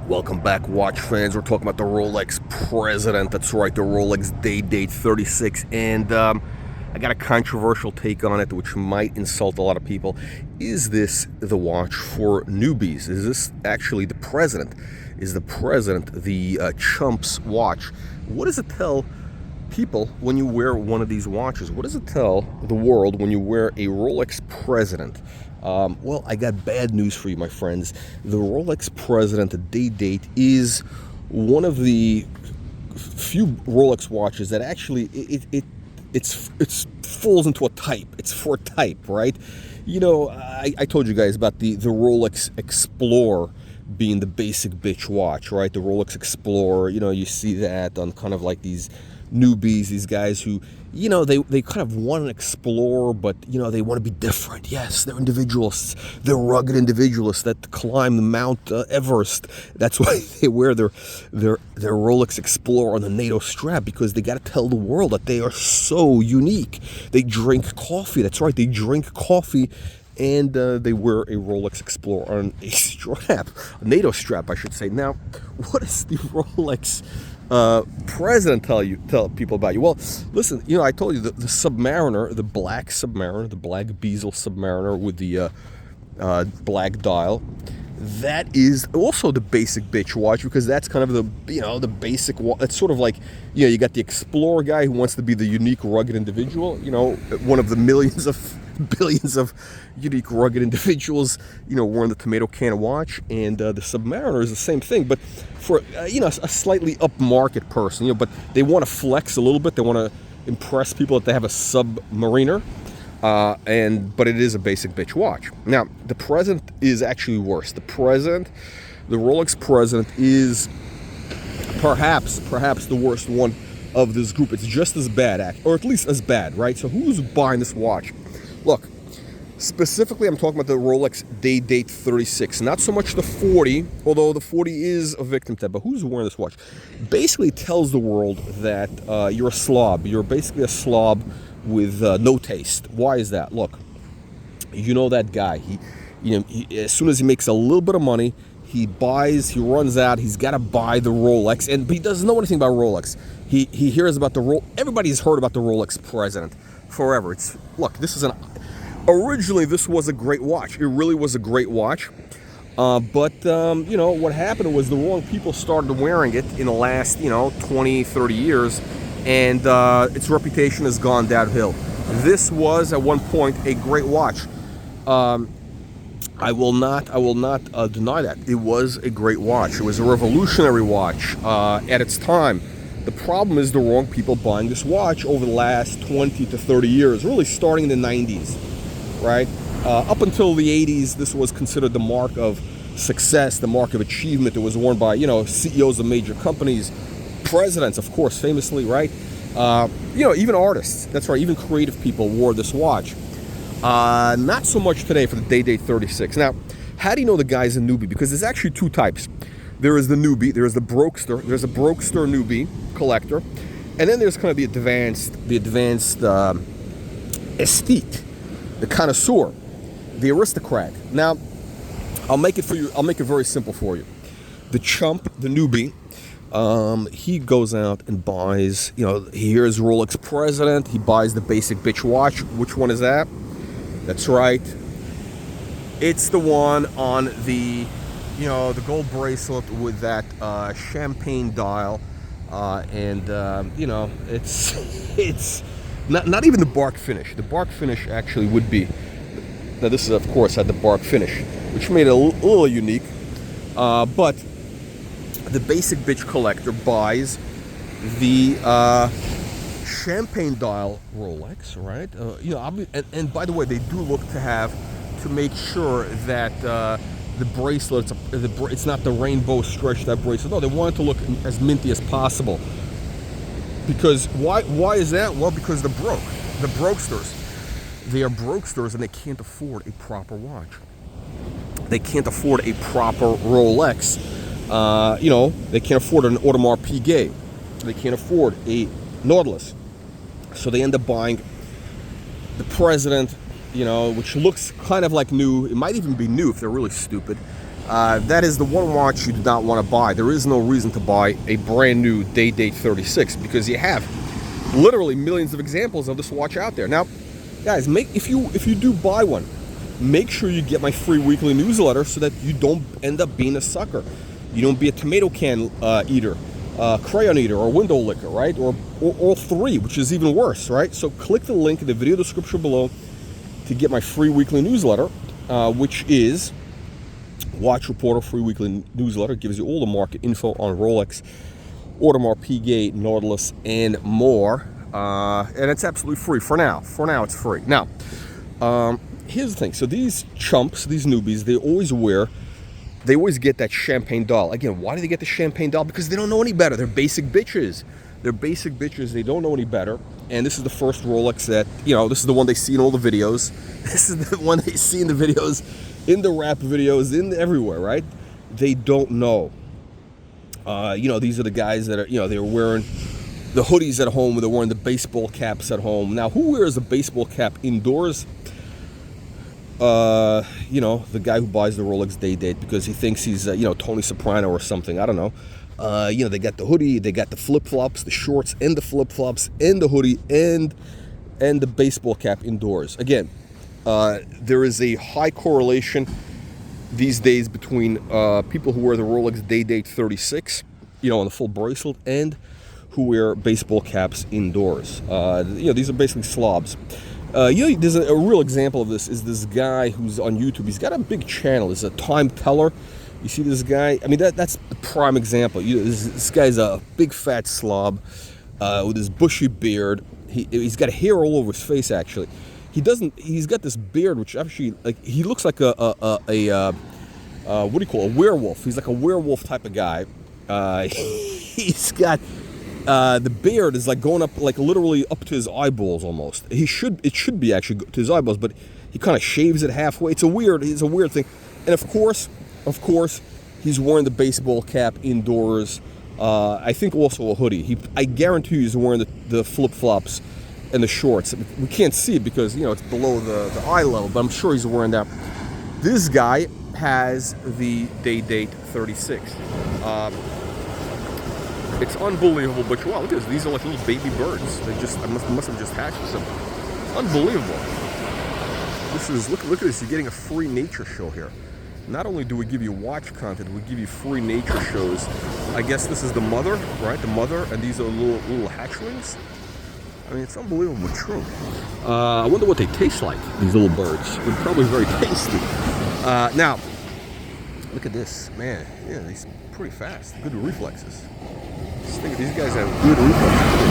Welcome back, watch fans. We're talking about the Rolex President. That's right, the Rolex Day-Date 36. And I got a controversial take on it, which might insult a lot of people. Is this the watch for newbies? Is this actually the President? Is the President the CHUMPS watch? What does it tell people when you wear one of these watches? What does it tell the world when you wear a Rolex President? Well, I got bad news for you, my friends. The Rolex President Day-Date is one of the few Rolex watches that actually it falls into a type. It's for a type, right? You know, I told you guys about the Rolex Explorer being the basic bitch watch, right? The Rolex Explorer, you know, you see that on kind of like these newbies, these guys who, you know, they kind of want an Explorer, but, you know, they want to be different. Yes, they're individualists. They're rugged individualists that climb the Mount Everest. That's why they wear their Rolex Explorer on the NATO strap, because they got to tell the world that they are so unique. They drink coffee. That's right, they drink coffee. And they wear a Rolex Explorer on a strap, a NATO strap, I should say. Now, what does the Rolex President tell people about you? Well, listen, you know, I told you the Submariner, the black Submariner, the black bezel Submariner with the black dial. That is also the basic bitch watch, because that's kind of the, you know, the basic watch. It's sort of like, you know, you got the Explorer guy who wants to be the unique, rugged individual, you know, one of the billions of unique, rugged individuals, you know, wearing the tomato can watch. And the Submariner is the same thing, but for, you know, a slightly upmarket person, you know, but they want to flex a little bit. They want to impress people that they have a Submariner. But it is a basic bitch watch. Now, the President is actually worse. The Rolex President is perhaps the worst one of this group. It's just as bad, or at least as bad, right? So who's buying this watch? Look, specifically, I'm talking about the Rolex Day-Date 36. Not so much the 40, although the 40 is a victim to that. But who's wearing this watch? Basically tells the world that you're a slob. You're basically a slob with no taste. Why is that? Look, you know that guy. He as soon as he makes a little bit of money, he runs out. He's got to buy the Rolex, but he doesn't know anything about Rolex. He hears about everybody's heard about the Rolex President forever. Originally this was a great watch. It really was a great watch. But you know, what happened was the wrong people started wearing it in the last, you know, 20, 30 years. And its reputation has gone downhill. This was at one point a great watch. I will not deny that. It was a great watch. It was a revolutionary watch at its time. The problem is the wrong people buying this watch over the last 20 to 30 years, really starting in the 90s, right? Up until the 80s, this was considered the mark of success, the mark of achievement. It was worn by, you know, CEOs of major companies, presidents, of course, famously, right? You know, even artists, that's right, even creative people wore this watch. Not so much today for the Day-Date 36. Now, how do you know the guy's a newbie? Because there's actually two types. There is the newbie, there's the brokester, there's a brokester newbie collector, and then there's kind of the advanced aesthete, the connoisseur, the aristocrat. Now, I'll make it very simple for you. The chump, the newbie, he goes out and buys, you know, he hears Rolex President, he buys the basic bitch watch. Which one is that? That's right, it's the one on the, you know, the gold bracelet with that champagne dial, and you know, it's not even the bark finish. The bark finish actually would be, now this is of course had the bark finish, which made it a little unique, but the basic bitch collector buys the champagne dial Rolex, right? You know, and by the way, they do look to make sure that the bracelet, it's not the rainbow stretch, that bracelet. No, they want it to look as minty as possible. Because why is that? Well, because the brokesters, they are brokesters, and they can't afford a proper watch. They can't afford a proper Rolex. You know, they can't afford an Audemars Piguet. They can't afford a Nautilus. So they end up buying the President, you know, which looks kind of like new. It might even be new if they're really stupid. That is the one watch you do not want to buy. There is no reason to buy a brand new day-date 36 because you have literally millions of examples of this watch out there. Now, guys, if you do buy one, make sure you get my free weekly newsletter so that you don't end up being a sucker. You don't be a tomato can eater, crayon eater, or window licker, right? Or all three, which is even worse, right? So click the link in the video description below to get my free weekly newsletter, which is Watch Reporter free weekly newsletter. It gives you all the market info on Rolex, Audemars Piguet, Nautilus, and more. And it's absolutely free for now. For now, it's free. Now, here's the thing. So these chumps, these newbies, they always get that champagne dial. Again, why do they get the champagne dial? Because they don't know any better. They're basic bitches. They're basic bitches. They don't know any better. And this is the first Rolex that, this is the one they see in all the videos. This is the one they see in the videos, in the rap videos, everywhere, right? They don't know. These are the guys that are, they're wearing the hoodies at home, they're wearing the baseball caps at home. Now, who wears a baseball cap indoors? The guy who buys the Rolex day-date because he thinks he's, Tony Soprano or something. I don't know. They got the hoodie, they got the flip-flops, the shorts, and the flip-flops, and the hoodie, and the baseball cap indoors. Again, there is a high correlation these days between people who wear the Rolex day-date 36, on the full bracelet, and who wear baseball caps indoors. These are basically slobs. There's a real example of this is this guy who's on YouTube. He's got a big channel. He's a time teller. You see this guy? I mean, that's the prime example. This guy's a big fat slob with his bushy beard. He's got hair all over his face. Actually, he's got this beard, which actually, he looks like a what do you call it? A werewolf. He's like a werewolf type of guy. He's got the beard is going up literally up to his eyeballs almost. It should be actually to his eyeballs, but he kind of shaves it halfway. It's a weird thing. And of course, he's wearing the baseball cap indoors. I think also a hoodie. I guarantee you he's wearing the flip-flops and the shorts. We can't see it because it's below the eye level, but I'm sure he's wearing that. This guy has the day-date 36. It's unbelievable, but wow, look at this. These are like little baby birds. They must have just hatched or something. Unbelievable. This is look at this. You're getting a free nature show here. Not only do we give you watch content, we give you free nature shows. I guess this is the mother, right? The mother, and these are little hatchlings. I mean, it's unbelievable, true. I wonder what they taste like. These little birds. They're probably very tasty. Now, look at this, man. Yeah, these pretty fast. Good reflexes. These guys have good reflexes.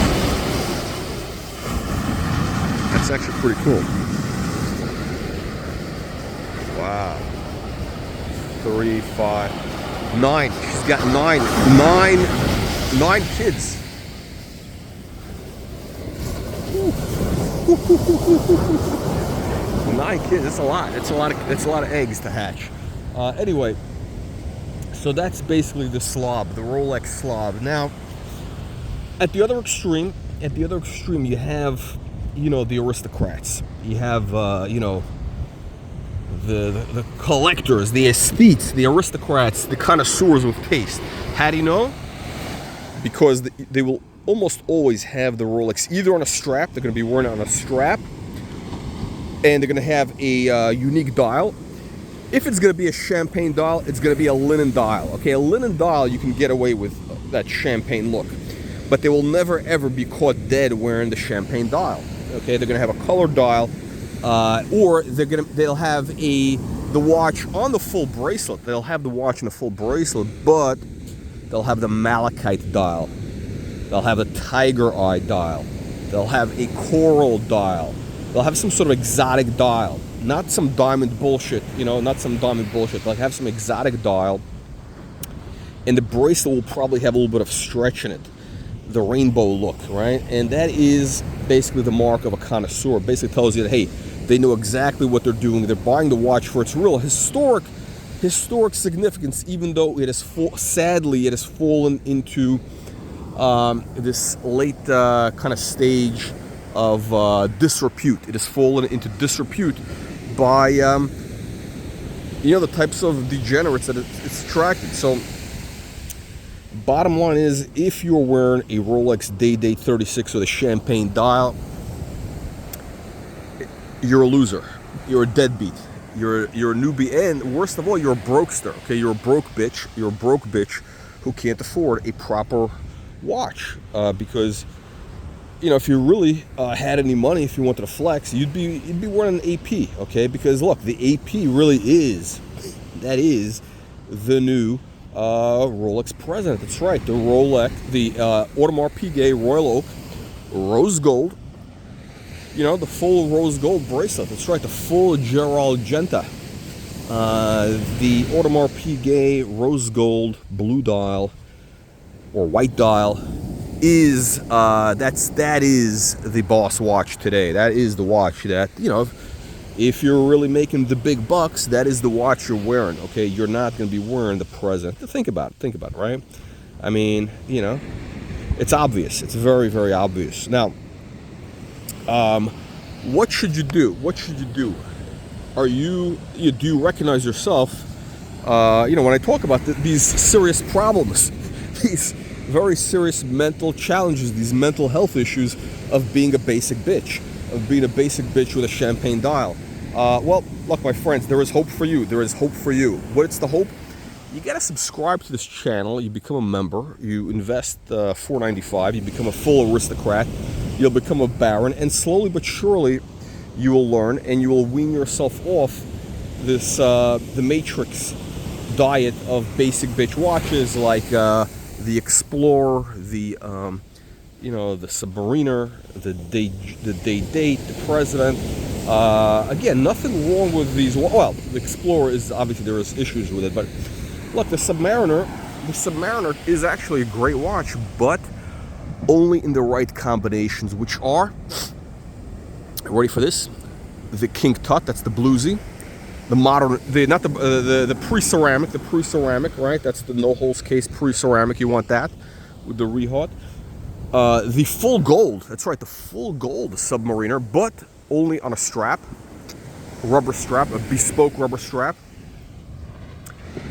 That's actually pretty cool. Wow. 3, 5, 9. She's got nine kids. 9 kids. That's a lot. That's a lot of eggs to hatch. Anyway, so that's basically the slob, the Rolex slob. Now, at the other extreme, you have, the aristocrats. You have, the collectors, the aesthetes, the aristocrats, the connoisseurs with taste. How do you know? Because they will almost always have the Rolex either on a strap. They're going to be wearing it on a strap, and they're going to have a unique dial. If it's going to be a champagne dial, it's going to be a linen dial. Okay, a linen dial, you can get away with that champagne look, but they will never ever be caught dead wearing the champagne dial. Okay, they're going to have a colored dial, or they'll have the watch on the full bracelet. They'll have the watch in the full bracelet, but they'll have the malachite dial. They'll have a tiger eye dial. They'll have a coral dial. They'll have some sort of exotic dial. Not some diamond bullshit, not some diamond bullshit. They'll have some exotic dial. And the bracelet will probably have a little bit of stretch in it. The rainbow look, right? And that is basically the mark of a connoisseur. It basically tells you that, hey, they know exactly what they're doing. They're buying the watch for its real historic significance, even though it has sadly it has fallen into this late kind of stage of disrepute. It has fallen into disrepute by you know, the types of degenerates that it's attracted. So bottom line is, if you're wearing a Rolex Day-Date 36 with a champagne dial, you're a loser. You're a deadbeat. You're a newbie, and worst of all, you're a brokester. Okay, you're a broke bitch. You're a broke bitch who can't afford a proper watch, because, you know, if you really had any money, if you wanted to flex, you'd be wearing an AP. Okay, because look, the AP really is, that is the new Rolex President. That's right, the Rolex, the Audemars Piguet Royal Oak Rose Gold. You know, the full rose gold bracelet. That's right, the full Gerald Genta. The Audemars Piguet rose gold blue dial or white dial is that is the boss watch today. That is the watch that, you know, if you're really making the big bucks, that is the watch you're wearing. Okay, you're not going to be wearing the President. Think about it, right? I mean, you know, it's obvious. It's very, very obvious. Now, what should you do? What should you do? Do you recognize yourself? You know, when I talk about these serious problems, these very serious mental challenges, these mental health issues of being a basic bitch, with a champagne dial. Well, look, my friends, there is hope for you. There is hope for you. What's the hope? You gotta subscribe to this channel. You become a member. You invest $4.95. You become a full aristocrat. You'll become a baron, and slowly but surely, you will learn, and you will wean yourself off this the Matrix diet of basic bitch watches, like the Explorer, the you know, the Submariner, the Day-Date, the President. Again, nothing wrong with these. Well, the Explorer is obviously, there is issues with it, but look, the Submariner is actually a great watch, but only in the right combinations, which are, ready for this, the King Tut, that's the bluesy, the modern, the pre-ceramic, right? That's the no holes case pre-ceramic. You want that with the rehaut. The full gold, that's right, the full gold Submariner, but only on a strap, rubber strap, a bespoke rubber strap.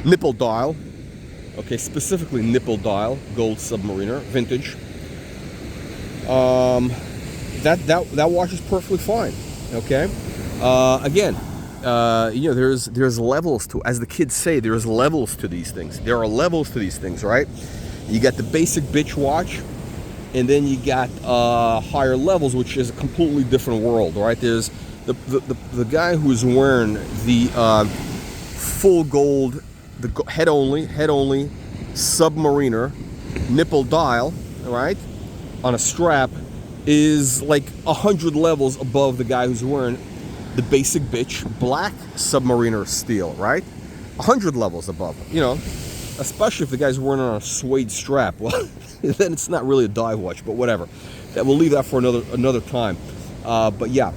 Nipple dial, okay, specifically nipple dial, gold Submariner, vintage. That watch is perfectly fine. Okay. Again, you know, there's levels to, as the kids say, there's levels to these things. There are levels to these things, right? You got the basic bitch watch, and then you got higher levels, which is a completely different world, right? There's the guy who's wearing the full gold, the head only Submariner nipple dial, right, on a strap, is like 100 levels above the guy who's wearing the basic bitch black Submariner steel, right? 100 levels above, you know, especially if the guy's wearing it on a suede strap. Well, then it's not really a dive watch, but whatever. We'll leave that for another time. But yeah,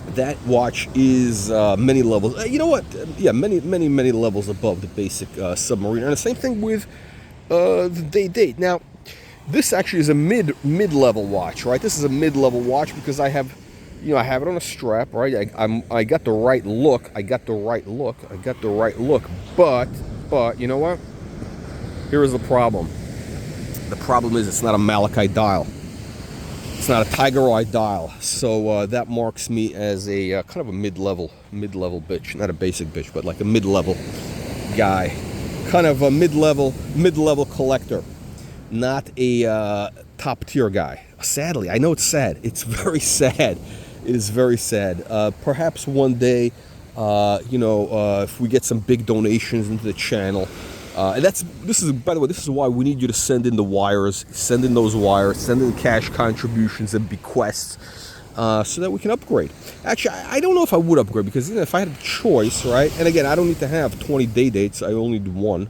that watch is many levels. You know what? Yeah, many levels above the basic Submariner. And the same thing with the Day-Date. Now, this actually is a mid-level watch, right? This is a mid-level watch because I have, you know, I have it on a strap, right? I got the right look. But you know what? Here is the problem. The problem is it's not a malachite dial. It's not a tiger eye dial. So that marks me as a kind of a mid-level bitch, not a basic bitch, but like a mid-level guy, kind of a mid-level collector. Not a top-tier guy. Sadly, I know it's sad. It's very sad. It is very sad. Perhaps one day, you know, if we get some big donations into the channel, and this is, by the way, this is why we need you to send in the wires, send in those wires, send in cash contributions and bequests, so that we can upgrade. Actually, I don't know if I would upgrade, because, you know, if I had a choice, right? And again, I don't need to have 20 Day-Dates. I only need one,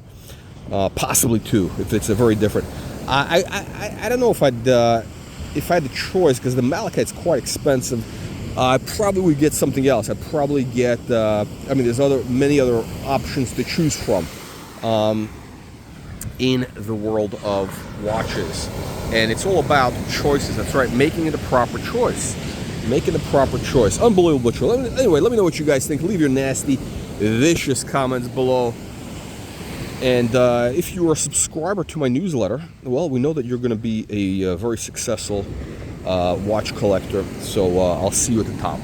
possibly two, if it's a very different. I don't know if I had the choice, because the malachite's quite expensive. I probably would get something else. I'd probably get, I mean, there's many other options to choose from in the world of watches. And it's all about choices. That's right, making it a proper choice. Making the proper choice. Unbelievable. Anyway, let me know what you guys think. Leave your nasty vicious comments below. And if you are a subscriber to my newsletter, well, we know that you're going to be a very successful watch collector. So I'll see you at the top.